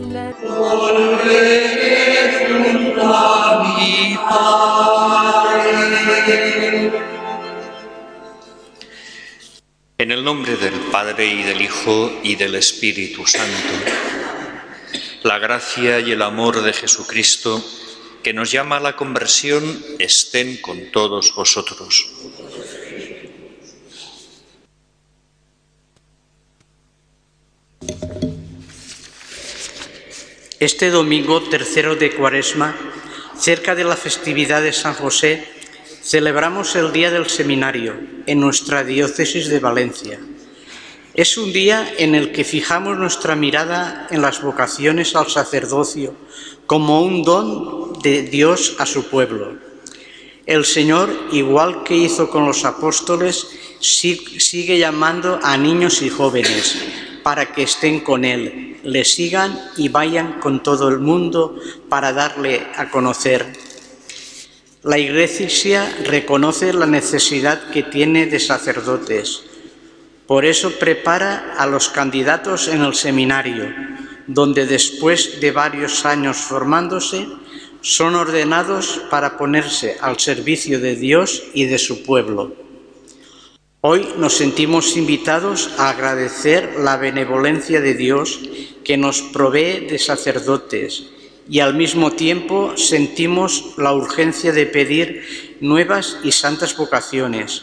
Volveré junto a mi Padre. En el nombre del Padre y del Hijo y del Espíritu Santo, la gracia y el amor de Jesucristo, que nos llama a la conversión, estén con todos vosotros. Este domingo tercero de Cuaresma, cerca de la festividad de San José, celebramos el Día del Seminario en nuestra diócesis de Valencia. Es un día en el que fijamos nuestra mirada en las vocaciones al sacerdocio como un don de Dios a su pueblo. El Señor, igual que hizo con los apóstoles, sigue llamando a niños y jóvenes para que estén con Él, le sigan y vayan con todo el mundo para darle a conocer. La Iglesia reconoce la necesidad que tiene de sacerdotes. Por eso prepara a los candidatos en el seminario, donde después de varios años formándose, son ordenados para ponerse al servicio de Dios y de su pueblo. Hoy nos sentimos invitados a agradecer la benevolencia de Dios que nos provee de sacerdotes y al mismo tiempo sentimos la urgencia de pedir nuevas y santas vocaciones,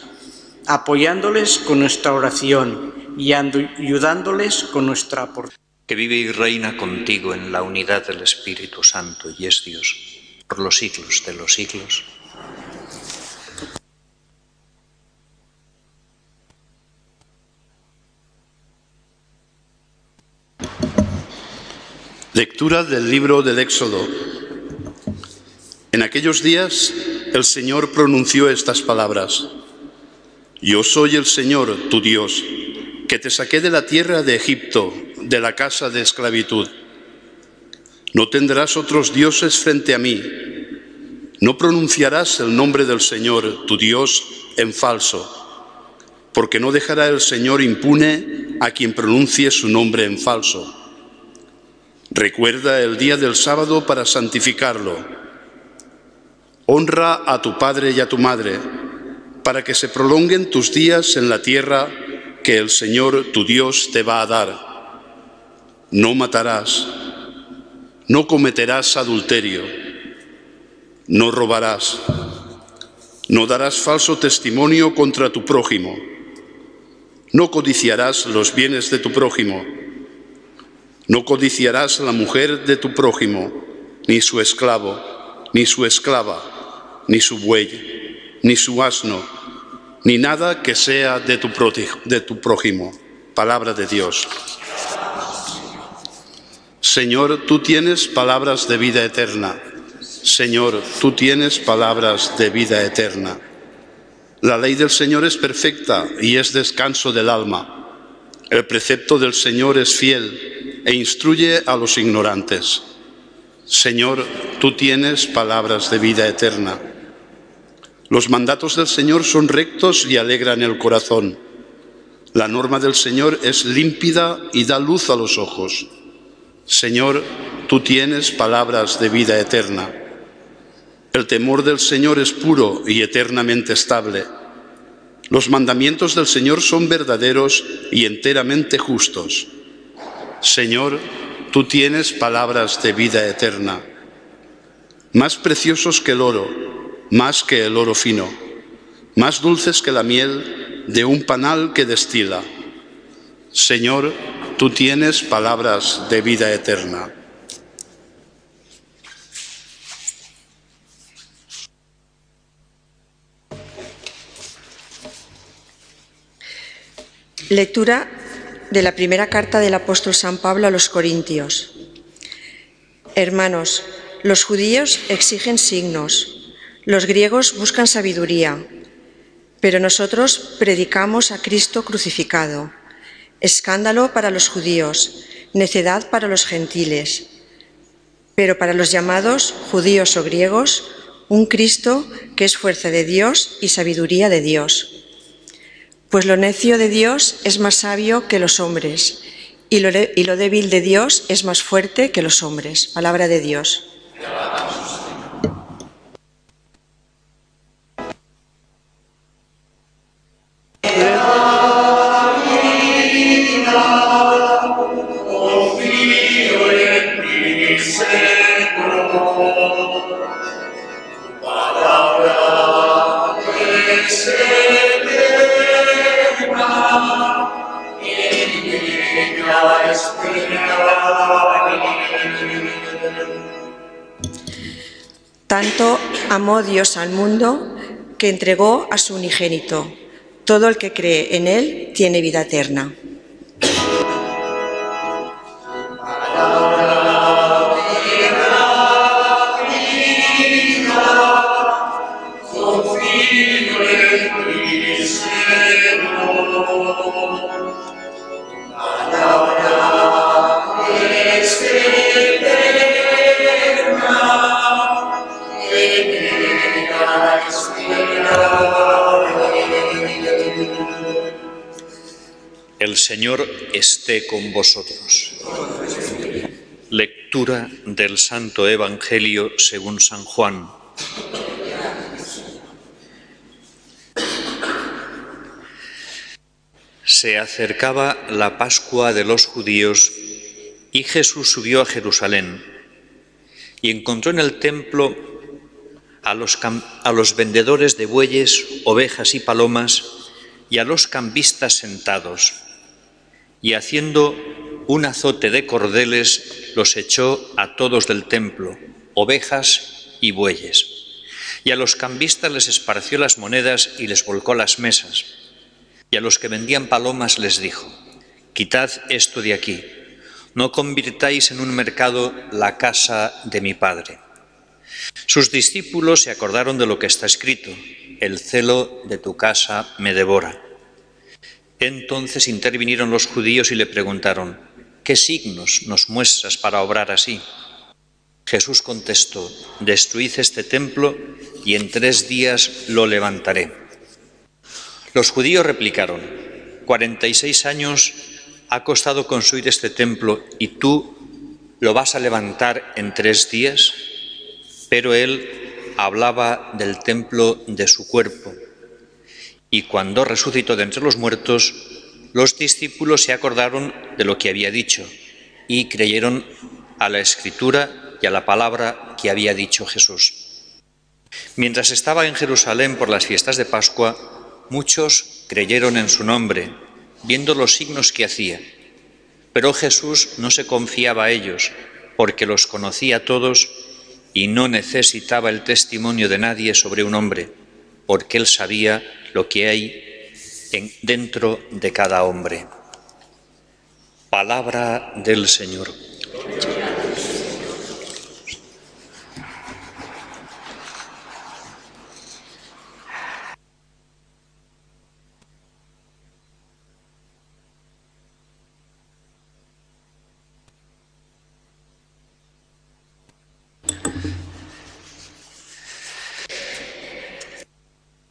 apoyándoles con nuestra oración y ayudándoles con nuestra aportación. Que vive y reina contigo en la unidad del Espíritu Santo y es Dios, por los siglos de los siglos. Lectura del libro del Éxodo. En aquellos días el Señor pronunció estas palabras: Yo soy el Señor, tu Dios, que te saqué de la tierra de Egipto, de la casa de esclavitud. No tendrás otros dioses frente a mí. No pronunciarás el nombre del Señor, tu Dios, en falso, porque no dejará el Señor impune a quien pronuncie su nombre en falso. Recuerda el día del sábado para santificarlo. Honra a tu padre y a tu madre, para que se prolonguen tus días en la tierra que el Señor tu Dios te va a dar. No matarás, no cometerás adulterio, no robarás, no darás falso testimonio contra tu prójimo, no codiciarás los bienes de tu prójimo, no codiciarás la mujer de tu prójimo, ni su esclavo, ni su esclava, ni su buey, ni su asno, ni nada que sea de tu prójimo. Palabra de Dios. Señor, tú tienes palabras de vida eterna. Señor, tú tienes palabras de vida eterna. La ley del Señor es perfecta y es descanso del alma. El precepto del Señor es fiel e instruye a los ignorantes. Señor, tú tienes palabras de vida eterna. Los mandatos del Señor son rectos y alegran el corazón. La norma del Señor es límpida y da luz a los ojos. Señor, tú tienes palabras de vida eterna. El temor del Señor es puro y eternamente estable. Los mandamientos del Señor son verdaderos y enteramente justos. Señor, tú tienes palabras de vida eterna. Más preciosos que el oro, más que el oro fino, más dulces que la miel de un panal que destila. Señor, tú tienes palabras de vida eterna. Lectura de la primera carta del apóstol San Pablo a los Corintios. Hermanos, los judíos exigen signos, los griegos buscan sabiduría, pero nosotros predicamos a Cristo crucificado, escándalo para los judíos, necedad para los gentiles, pero para los llamados judíos o griegos, un Cristo que es fuerza de Dios y sabiduría de Dios. Pues lo necio de Dios es más sabio que los hombres, y lo débil de Dios es más fuerte que los hombres. Palabra de Dios. Tanto amó Dios al mundo que entregó a su unigénito. Todo el que cree en él tiene vida eterna. El Señor esté con vosotros. Lectura del Santo Evangelio según San Juan. Se acercaba la Pascua de los judíos y Jesús subió a Jerusalén y encontró en el templo a los vendedores de bueyes, ovejas y palomas y a los cambistas sentados, y haciendo un azote de cordeles los echó a todos del templo, ovejas y bueyes. Y a los cambistas les esparció las monedas y les volcó las mesas. Y a los que vendían palomas les dijo: quitad esto de aquí, no convirtáis en un mercado la casa de mi Padre. Sus discípulos se acordaron de lo que está escrito: el celo de tu casa me devora. Entonces intervinieron los judíos y le preguntaron: ¿qué signos nos muestras para obrar así? Jesús contestó: destruid este templo y en 3 días lo levantaré. Los judíos replicaron: 46 años ha costado construir este templo y tú lo vas a levantar en 3 días. Pero él hablaba del templo de su cuerpo. Y cuando resucitó de entre los muertos, los discípulos se acordaron de lo que había dicho y creyeron a la Escritura y a la palabra que había dicho Jesús. Mientras estaba en Jerusalén por las fiestas de Pascua, muchos creyeron en su nombre, viendo los signos que hacía. Pero Jesús no se confiaba a ellos, porque los conocía a todos y no necesitaba el testimonio de nadie sobre un hombre, porque él sabía lo que hay dentro de cada hombre. Palabra del Señor.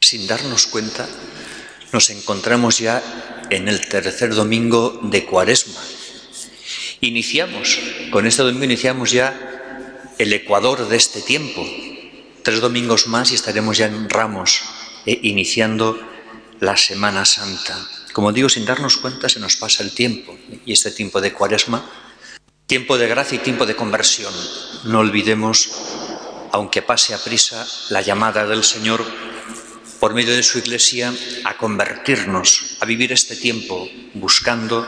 Sin darnos cuenta, nos encontramos ya en el tercer domingo de Cuaresma. Con este domingo iniciamos ya el ecuador de este tiempo. 3 domingos más y estaremos ya en Ramos, iniciando la Semana Santa. Como digo, sin darnos cuenta se nos pasa el tiempo, y este tiempo de Cuaresma, tiempo de gracia y tiempo de conversión. No olvidemos, aunque pase a prisa, la llamada del Señor por medio de su Iglesia a convertirnos, a vivir este tiempo buscando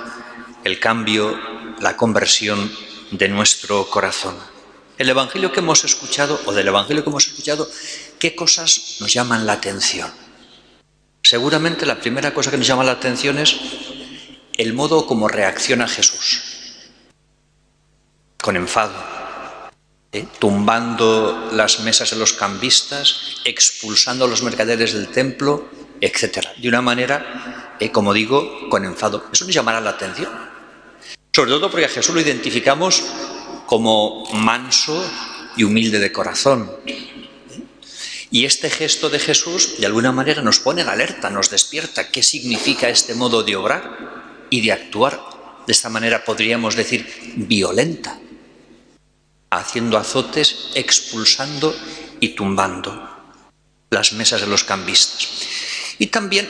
el cambio, la conversión de nuestro corazón. Del Evangelio que hemos escuchado, ¿qué cosas nos llaman la atención? Seguramente la primera cosa que nos llama la atención es el modo como reacciona Jesús. Con enfado. Tumbando las mesas de los cambistas, expulsando a los mercaderes del templo, etc. De una manera, como digo, con enfado. Eso nos llamará la atención. Sobre todo porque a Jesús lo identificamos como manso y humilde de corazón. Y este gesto de Jesús, de alguna manera, nos pone en alerta, nos despierta qué significa este modo de obrar y de actuar. de esta manera podríamos decir violenta, haciendo azotes, expulsando y tumbando las mesas de los cambistas. Y también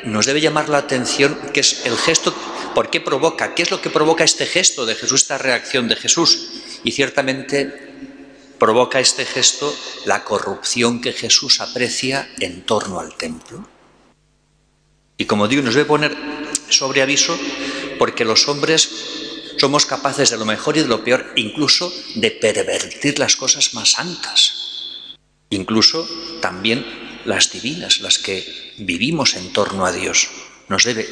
nos debe llamar la atención que es el gesto, ¿por qué provoca? ¿Qué es lo que provoca este gesto de Jesús, esta reacción de Jesús? Y ciertamente provoca este gesto la corrupción que Jesús aprecia en torno al templo. Y como digo, nos debe poner sobre aviso porque los hombres somos capaces de lo mejor y de lo peor, incluso de pervertir las cosas más santas, incluso también las divinas, las que vivimos en torno a Dios. Nos debe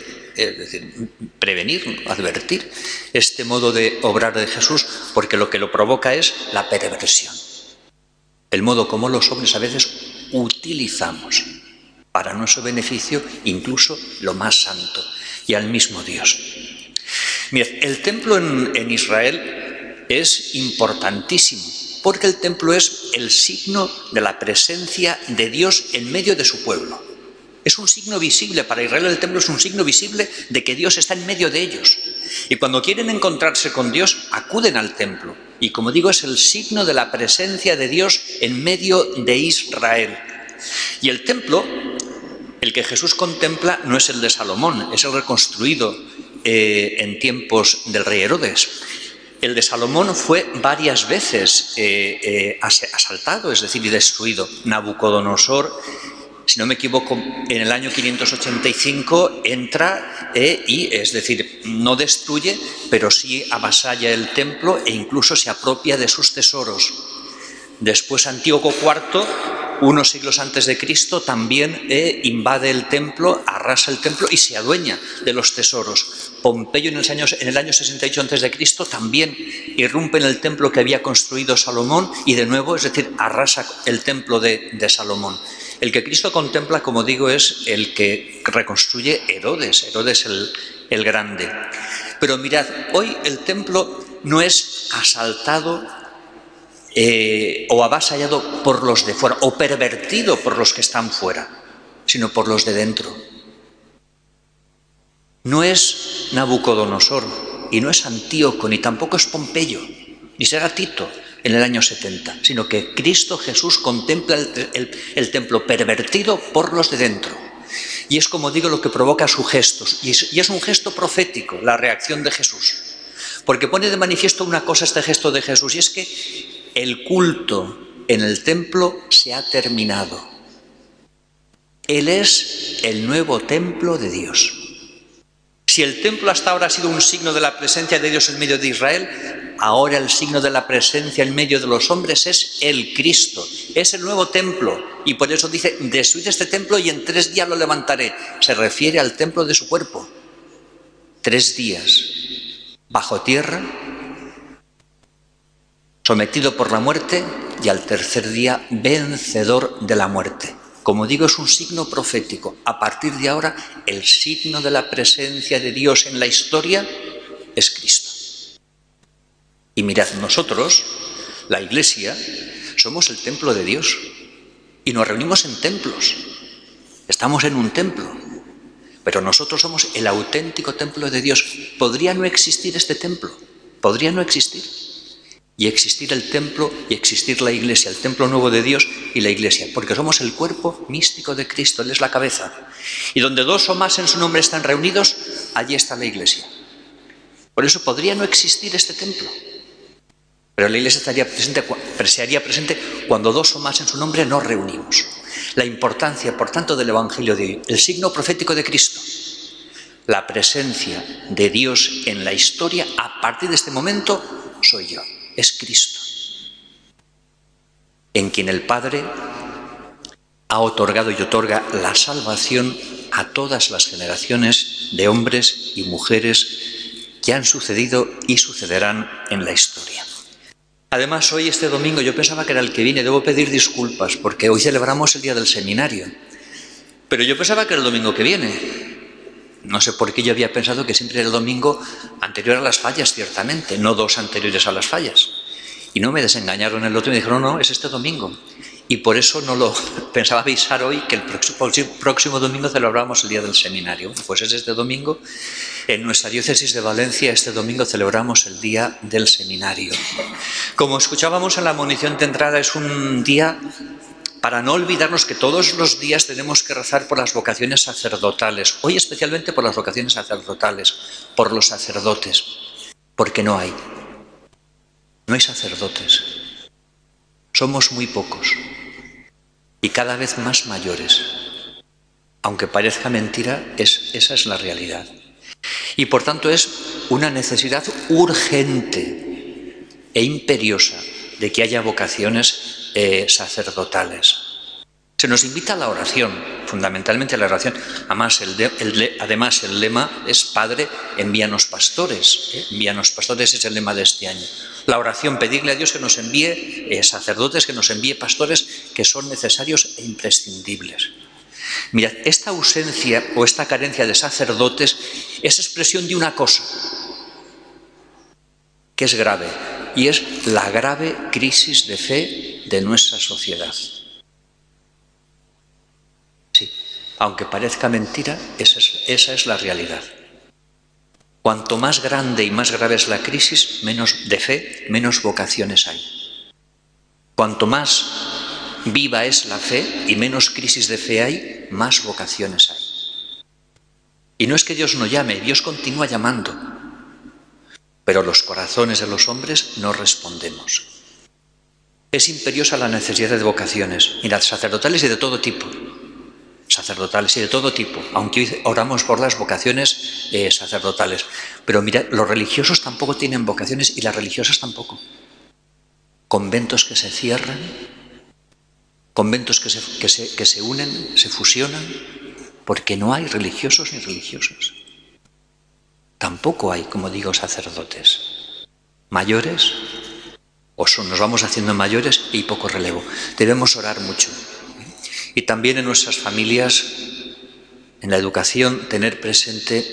prevenir, advertir este modo de obrar de Jesús, porque lo que lo provoca es la perversión. El modo como los hombres a veces utilizamos para nuestro beneficio incluso lo más santo y al mismo Dios. Mirad, el templo en Israel es importantísimo, porque el templo es el signo de la presencia de Dios en medio de su pueblo. Es un signo visible, para Israel el templo es un signo visible de que Dios está en medio de ellos. Y cuando quieren encontrarse con Dios, acuden al templo. Y como digo, es el signo de la presencia de Dios en medio de Israel. Y el templo, el que Jesús contempla, no es el de Salomón, es el reconstruido en tiempos del rey Herodes. El de Salomón fue varias veces asaltado, es decir, y destruido. Nabucodonosor, si no me equivoco, en el año 585 entra y, es decir, no destruye, pero sí avasalla el templo e incluso se apropia de sus tesoros. Después Antíoco IV, unos siglos antes de Cristo, también invade el templo, arrasa el templo y se adueña de los tesoros. Pompeyo en el año 68 antes de Cristo también irrumpe en el templo que había construido Salomón y de nuevo, es decir, arrasa el templo de Salomón. El que Cristo contempla, como digo, es el que reconstruye Herodes el Grande. Pero mirad, hoy el templo no es asaltado o avasallado por los de fuera, o pervertido por los que están fuera, sino por los de dentro. No es Nabucodonosor, y no es Antíoco, ni tampoco es Pompeyo, ni será Tito en el año 70, sino que Cristo Jesús contempla el templo pervertido por los de dentro. Y es, como digo, lo que provoca sus gestos, y es un gesto profético, la reacción de Jesús, porque pone de manifiesto una cosa este gesto de Jesús, y es que el culto en el templo se ha terminado. Él es el nuevo templo de Dios. Si el templo hasta ahora ha sido un signo de la presencia de Dios en medio de Israel, ahora el signo de la presencia en medio de los hombres es el Cristo, es el nuevo templo. Y por eso dice, destruid este templo y en 3 días lo levantaré. Se refiere al templo de su cuerpo. 3 días bajo tierra, sometido por la muerte, y al 3er día vencedor de la muerte. Como digo, es un signo profético. A partir de ahora, el signo de la presencia de Dios en la historia es Cristo. Y mirad, nosotros, la Iglesia, somos el templo de Dios y nos reunimos en templos. Estamos en un templo, pero nosotros somos el auténtico templo de Dios. ¿Podría no existir este templo? ¿Podría no existir? Y existir el templo y existir la Iglesia, el templo nuevo de Dios y la Iglesia, porque somos el cuerpo místico de Cristo, Él es la cabeza. Y donde 2 o más en su nombre están reunidos, allí está la Iglesia. Por eso podría no existir este templo, pero la Iglesia se haría presente cuando 2 o más en su nombre nos reunimos. La importancia, por tanto, del Evangelio de hoy, el signo profético de Cristo, la presencia de Dios en la historia, a partir de este momento soy yo. Es Cristo, en quien el Padre ha otorgado y otorga la salvación a todas las generaciones de hombres y mujeres que han sucedido y sucederán en la historia. Además, hoy, este domingo, yo pensaba que era el que viene, debo pedir disculpas, porque hoy celebramos el día del seminario, pero yo pensaba que era el domingo que viene. No sé por qué yo había pensado que siempre era el domingo anterior a las fallas, ciertamente, no 2 anteriores a las fallas. Y no me desengañaron el otro y me dijeron, no, es este domingo. Y por eso no lo pensaba avisar hoy, que el próximo domingo celebramos el día del seminario. Pues es este domingo En nuestra diócesis de Valencia este domingo celebramos el Día del Seminario. Como escuchábamos en la monición de entrada, es un día para no olvidarnos que todos los días tenemos que rezar por las vocaciones sacerdotales, hoy especialmente por las vocaciones sacerdotales, por los sacerdotes, porque no hay sacerdotes. Somos muy pocos y cada vez más mayores. Aunque parezca mentira, esa es la realidad. Y por tanto es una necesidad urgente e imperiosa de que haya vocaciones sacerdotales. Se nos invita a la oración, fundamentalmente a la oración. Además, el lema es Padre, envíanos pastores. Envíanos pastores es el lema de este año. La oración, pedirle a Dios que nos envíe sacerdotes, que nos envíe pastores, que son necesarios e imprescindibles. Mirad, esta ausencia o esta carencia de sacerdotes es expresión de una cosa que es grave, y es la grave crisis de fe de nuestra sociedad. Sí, aunque parezca mentira, esa es la realidad. Cuanto más grande y más grave es la crisis, menos de fe, menos vocaciones hay. Cuanto más viva es la fe y menos crisis de fe hay, más vocaciones hay. Y no es que Dios no llame, Dios continúa llamando, pero los corazones de los hombres no respondemos. Es imperiosa la necesidad de vocaciones, mirad, sacerdotales y de todo tipo. Sacerdotales y de todo tipo, aunque hoy oramos por las vocaciones sacerdotales. Pero mirad, los religiosos tampoco tienen vocaciones y las religiosas tampoco. Conventos que se cierran, conventos que se unen, se fusionan, porque no hay religiosos ni religiosas. Tampoco hay, como digo, sacerdotes. Mayores, nos vamos haciendo mayores y poco relevo. Debemos orar mucho. Y también en nuestras familias, en la educación, tener presente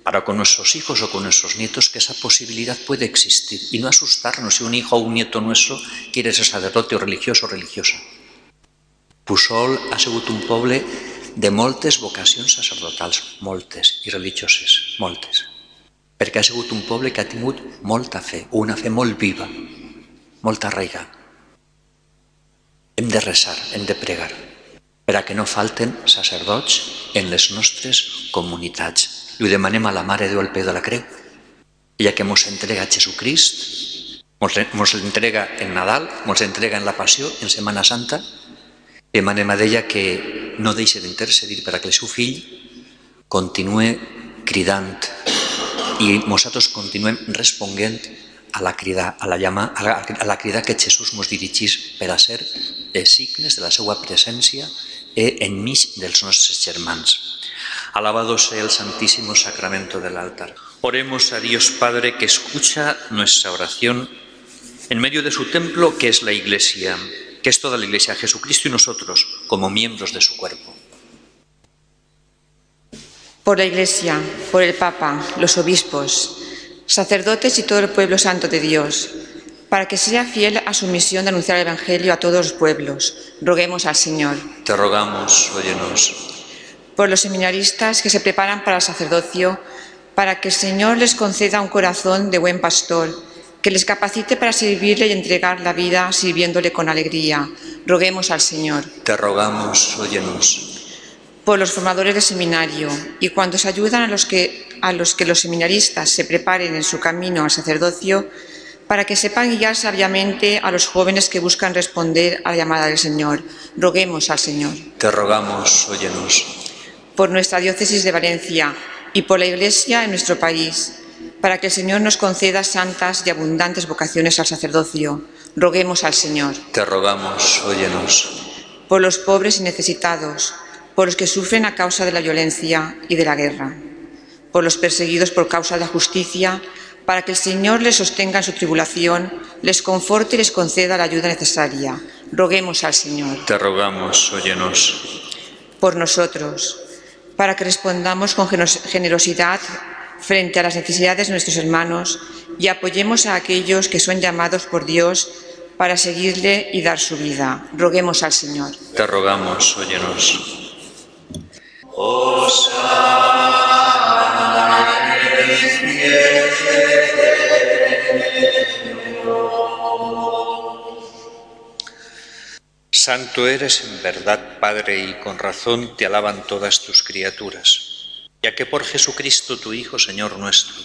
para con nuestros hijos o con nuestros nietos que esa posibilidad puede existir y no asustarnos si un hijo o un nieto nuestro quiere ser sacerdote o religioso o religiosa. Pujol ha sigut un poble de moltes vocacions sacerdotals, moltes, i religioses, moltes. Perquè ha sigut un poble que ha tingut molta fe, una fe molt viva, molt arraigada. Hem de resar, hem de pregar, perquè no falten sacerdots en les nostres comunitats. I ho demanem a la Mare de Déu al peu de la creu, ella que ens entrega a Jesucrist, ens entrega en Nadal, ens entrega en la Passió, en Setmana Santa. Demanem a ella que no deixi d'intercedir perquè el seu fill continue cridant i nosaltres continuem responent a la crida que Jesús ens dirigís per a ser signes de la seva presència enmig dels nostres germans. Alabado sea el Santísimo Sacramento del altar. Oremos a Dios Padre que escucha nuestra oración en medio de su templo, que es la Iglesia, que es toda la Iglesia, Jesucristo y nosotros, como miembros de su cuerpo. Por la Iglesia, por el Papa, los obispos, sacerdotes y todo el pueblo santo de Dios, para que sea fiel a su misión de anunciar el Evangelio a todos los pueblos, roguemos al Señor. Te rogamos, óyenos. Por los seminaristas que se preparan para el sacerdocio, para que el Señor les conceda un corazón de buen pastor, que les capacite para servirle y entregar la vida sirviéndole con alegría. Roguemos al Señor. Te rogamos, óyenos. Por los formadores de seminario y cuantos ayudan a los que los seminaristas se preparen en su camino al sacerdocio, para que sepan guiar sabiamente a los jóvenes que buscan responder a la llamada del Señor. Roguemos al Señor. Te rogamos, óyenos. Por nuestra diócesis de Valencia y por la Iglesia en nuestro país, para que el Señor nos conceda santas y abundantes vocaciones al sacerdocio. Roguemos al Señor. Te rogamos, óyenos. Por los pobres y necesitados, por los que sufren a causa de la violencia y de la guerra, por los perseguidos por causa de la justicia, para que el Señor les sostenga en su tribulación, les conforte y les conceda la ayuda necesaria. Roguemos al Señor. Te rogamos, óyenos. Por nosotros, para que respondamos con generosidad frente a las necesidades de nuestros hermanos y apoyemos a aquellos que son llamados por Dios para seguirle y dar su vida. Roguemos al Señor. Te rogamos, óyenos. Osana Santo eres en verdad, Padre, y con razón te alaban todas tus criaturas, ya que por Jesucristo, tu Hijo, Señor nuestro,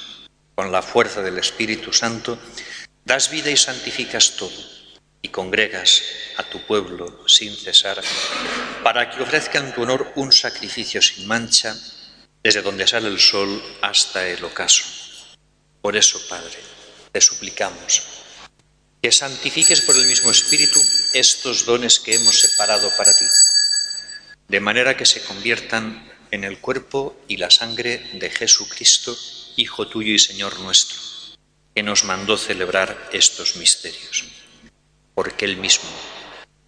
con la fuerza del Espíritu Santo, das vida y santificas todo, y congregas a tu pueblo sin cesar, para que ofrezca en tu honor un sacrificio sin mancha, desde donde sale el sol hasta el ocaso. Por eso, Padre, te suplicamos que santifiques por el mismo Espíritu estos dones que hemos separado para ti, de manera que se conviertan en el cuerpo y la sangre de Jesucristo, Hijo tuyo y Señor nuestro, que nos mandó celebrar estos misterios. Porque él mismo,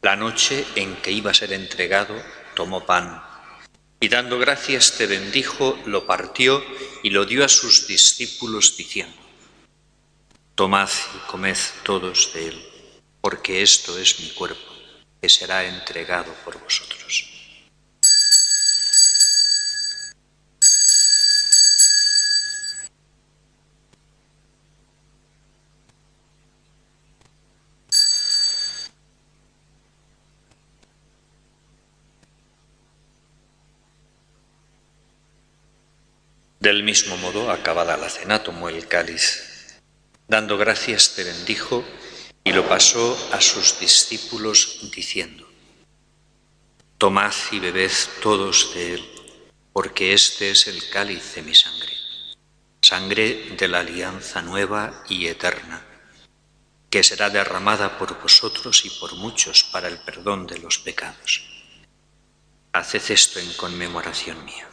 la noche en que iba a ser entregado, tomó pan, y dando gracias te bendijo, lo partió y lo dio a sus discípulos diciendo: tomad y comed todos de él, porque esto es mi cuerpo, que será entregado por vosotros. Del mismo modo, acabada la cena, tomó el cáliz. Dando gracias te bendijo y lo pasó a sus discípulos diciendo: tomad y bebed todos de él, porque este es el cáliz de mi sangre, sangre de la alianza nueva y eterna, que será derramada por vosotros y por muchos para el perdón de los pecados. Haced esto en conmemoración mía.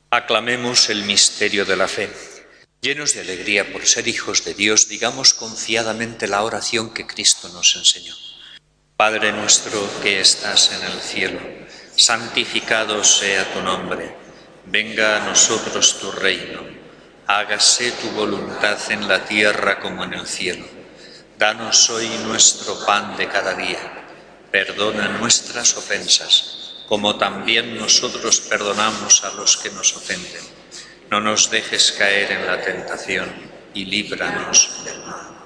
Aclamemos el misterio de la fe. Llenos de alegría por ser hijos de Dios, digamos confiadamente la oración que Cristo nos enseñó. Padre nuestro que estás en el cielo, santificado sea tu nombre. Venga a nosotros tu reino. Hágase tu voluntad en la tierra como en el cielo. Danos hoy nuestro pan de cada día. Perdona nuestras ofensas, como también nosotros perdonamos a los que nos ofenden. No nos dejes caer en la tentación y líbranos del mal.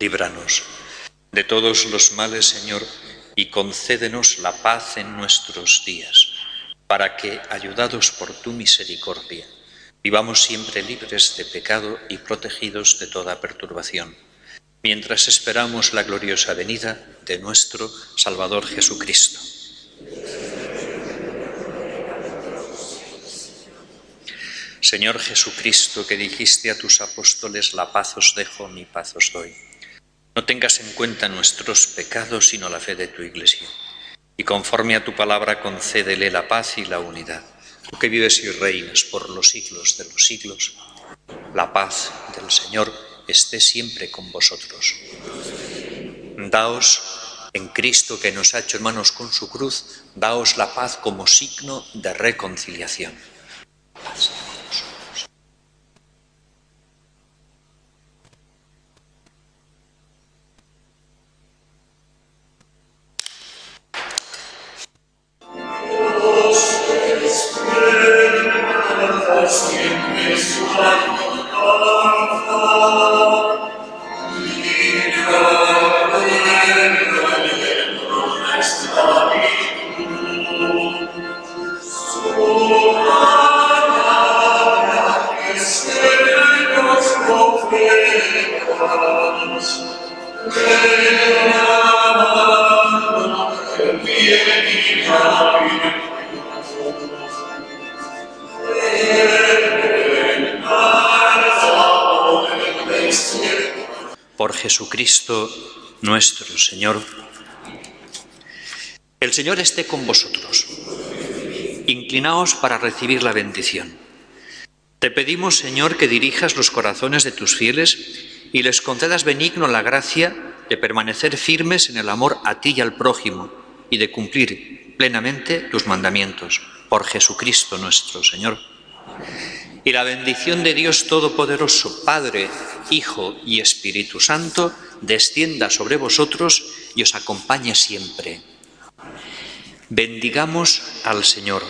Líbranos de todos los males, Señor, y concédenos la paz en nuestros días, para que, ayudados por tu misericordia, vivamos siempre libres de pecado y protegidos de toda perturbación, mientras esperamos la gloriosa venida de nuestro Salvador Jesucristo. Señor Jesucristo, que dijiste a tus apóstoles: la paz os dejo, mi paz os doy. No tengas en cuenta nuestros pecados, sino la fe de tu Iglesia. Y conforme a tu palabra, concédele la paz y la unidad. Tú que vives y reinas por los siglos de los siglos, la paz del Señor esté siempre con vosotros. Daos, en Cristo que nos ha hecho hermanos con su cruz, daos la paz como signo de reconciliación. Paz. Por Jesucristo nuestro Señor. El Señor esté con vosotros. Inclinaos para recibir la bendición. Te pedimos, Señor, que dirijas los corazones de tus fieles y les concedas benigno la gracia de permanecer firmes en el amor a ti y al prójimo y de cumplir plenamente tus mandamientos. Por Jesucristo nuestro Señor. Y la bendición de Dios Todopoderoso, Padre, Hijo y Espíritu Santo, descienda sobre vosotros y os acompañe siempre. Bendigamos al Señor.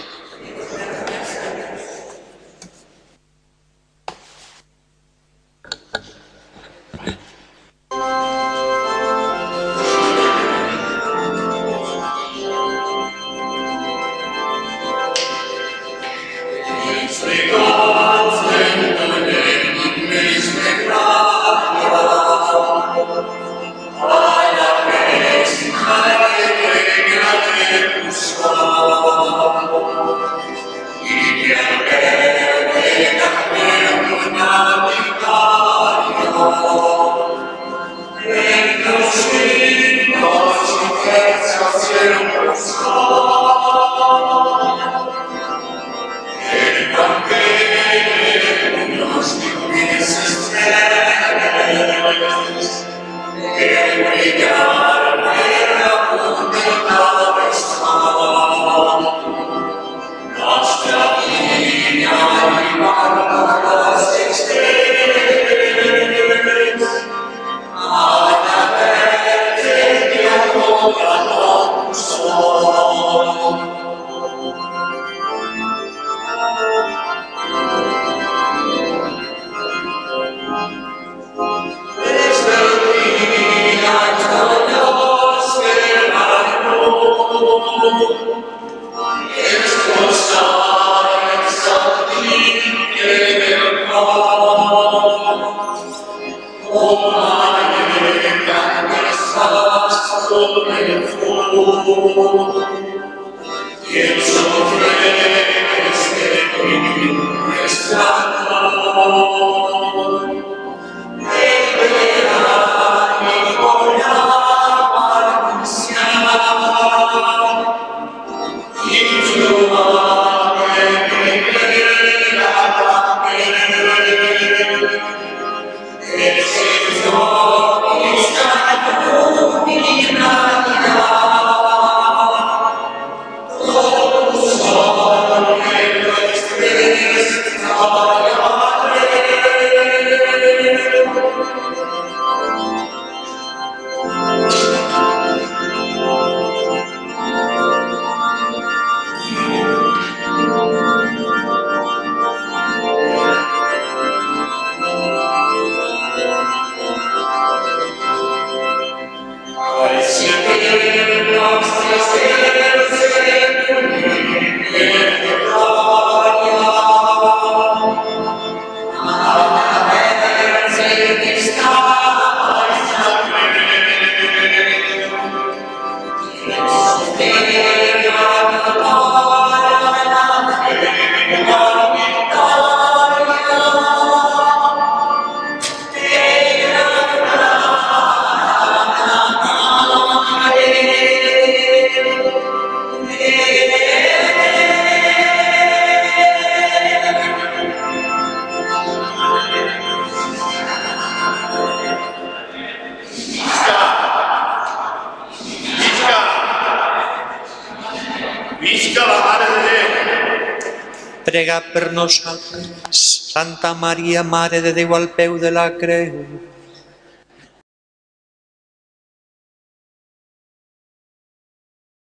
Prega per nosaltres, Santa Maria, Mare de Déu al peu de la creu.